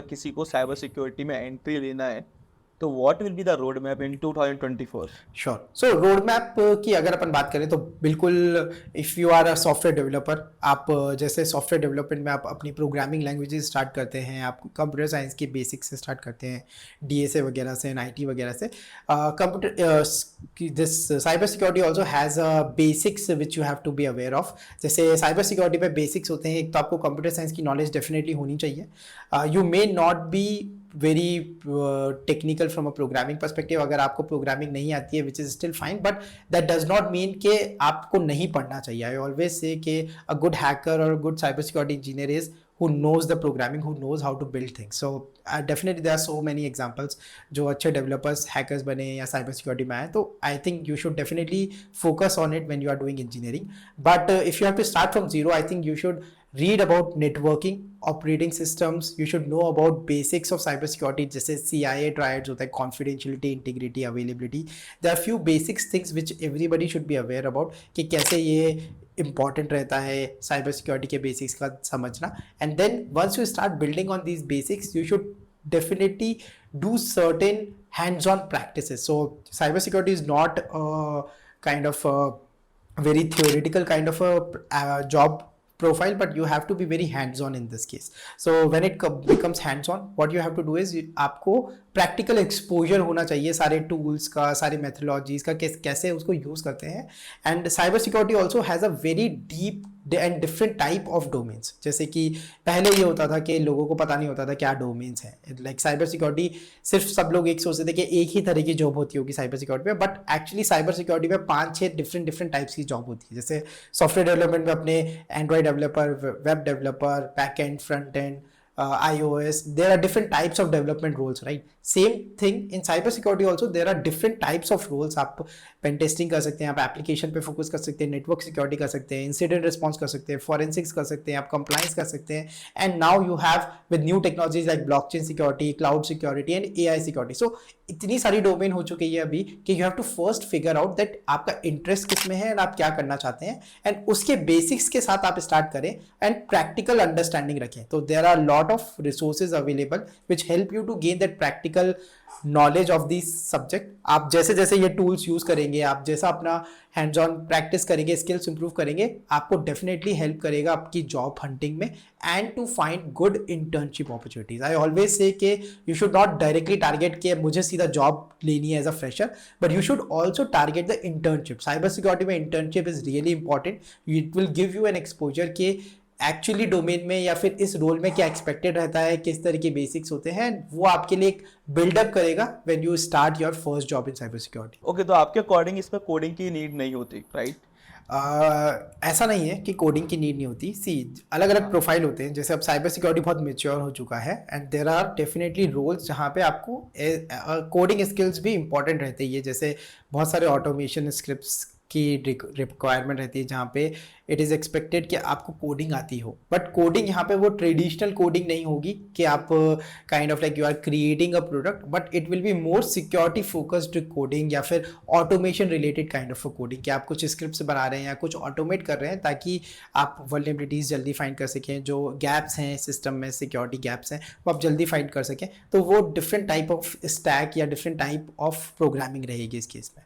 अगर किसी को साइबर सिक्योरिटी में एंट्री लेना है तो what will be the road map in 2024? Sure. So road map की अगर अपन बात करें तो बिल्कुल, if you are a software developer, आप जैसे सॉफ्टवेयर डेवलपमेंट में आप अपनी प्रोग्रामिंग लैंग्वेजेस स्टार्ट करते हैं, आप कंप्यूटर साइंस की बेसिक्स से स्टार्ट करते हैं, डीएसए वगैरह से, एनआईटी वगैरह से। Computer this cyber security also has a basics which you have to be aware of. जैसे साइबर सिक्योरिटी में बेसिक्स होते हैं, एक तो आपको कंप्यूटर साइंस की नॉलेज डेफिनेटली होनी चाहिए। You may not be very technical from a programming perspective, अगर आपको प्रोग्रामिंग नहीं आती है which is still fine, but that does not mean कि आपको नहीं पढ़ना चाहिए। आई ऑलवेज से कि अ गुड हैकर और good cyber security engineer is who knows the programming, who knows how to build things. So definitely there are so many examples जो अच्छे developers, hackers बने या cyber security में आए, तो I think you should definitely focus on it when you are doing engineering. But if you have to start from zero, I think you should read about networking, operating systems, you should know about basics of cyber security, जैसे CIA triads होता है, confidentiality, integrity, availability. There are few basics things which everybody should be aware about कि कैसे ये important रहता है cyber security के basics का समझना। And then once you start building on these basics, you should definitely do certain hands-on practices. So cyber security is not a kind of a very theoretical kind of a job profile, but you have to be very hands-on in this case. So when it becomes hands-on, what you have to do is आपको practical exposure होना चाहिए सारे tools का, सारे मेथोलॉजीज का, कैसे उसको use करते हैं। And cyber security also has a very deep and different type of domains. जैसे कि पहले ये होता था कि लोगों को पता नहीं होता था क्या डोमेन्स हैं। लाइक साइबर सिक्योरिटी सिर्फ सब लोग एक सोचते थे कि एक ही तरह की जॉब होती होगी साइबर सिक्योरिटी में, बट एक्चुअली साइबर सिक्योरिटी में 5-6 डिफरेंट टाइप्स की जॉब होती है। जैसे सॉफ्टवेयर डेवलपमेंट में अपने Android developer, web developer, back and, front end, iOS, there are different types of development roles, right? Same thing in cyber security also, there are different types of roles. आप pen testing कर सकते हैं, आप application पे focus कर सकते हैं, network security कर सकते हैं, इंसिडेंट रिस्पॉन्स कर सकते हैं, फॉरेंसिक्स कर सकते हैं, आप कंप्लाइंस कर सकते हैं। And now you have with new technologies like blockchain security, cloud security and AI security. So इतनी सारी डोमेन हो चुकी है अभी कि you have to first figure out that आपका इंटरेस्ट किस में है एंड आप क्या करना चाहते हैं, एंड उसके बेसिक्स के साथ आप स्टार्ट करें एंड प्रैक्टिकल अंडरस्टैंडिंग रखें। तो there are lot of resources available which help you to gain that practical knowledge of this subject. आप जैसे जैसे ये टूल्स यूज करेंगे, आप जैसा अपना हैंड्स ऑन प्रैक्टिस करेंगे, स्किल्स इंप्रूव करेंगे, आपको डेफिनेटली हेल्प करेगा आपकी जॉब हंटिंग में and to find good internship opportunities. I always say कि you should not directly target कि मुझे सीधा जॉब लेनी है as a fresher, but you should also target the internship. Cyber security में internship is really important. It will give you an exposure के actually domain में या फिर इस रोल में क्या एक्सपेक्टेड रहता है, किस तरह के बेसिक्स होते हैं, वो आपके लिए एक बिल्डअप करेगा when you start your first job in cyber security. Okay, तो आपके अकॉर्डिंग इसमें कोडिंग की नीड नहीं होती, राइट? ऐसा नहीं है कि कोडिंग की नीड नहीं होती। सी, अलग अलग प्रोफाइल होते हैं। जैसे अब साइबर सिक्योरिटी बहुत मेच्योर हो चुका है and there are definitely roles जहाँ पे आपको कोडिंग स्किल्स भी इंपॉर्टेंट रहते हैं। जैसे बहुत सारे ऑटोमेशन स्क्रिप्ट्स की रिक्वायरमेंट रहती है जहाँ पे इट इज़ एक्सपेक्टेड कि आपको कोडिंग आती हो, बट कोडिंग यहाँ पे वो ट्रेडिशनल कोडिंग नहीं होगी कि आप kind of like you are creating a product, but it will be more security focused coding या फिर automation related kind of coding कि आप कुछ स्क्रिप्ट्स बना रहे हैं या कुछ ऑटोमेट कर रहे हैं ताकि आप वल्नरेबिलिटीज़ जल्दी फाइंड कर सकें, जो गैप्स हैं सिस्टम में, सिक्योरिटी गैप्स हैं, वो आप जल्दी फाइंड कर सकें। तो वो डिफरेंट टाइप ऑफ स्टैक या डिफरेंट टाइप ऑफ प्रोग्रामिंग रहेगी इस केस में।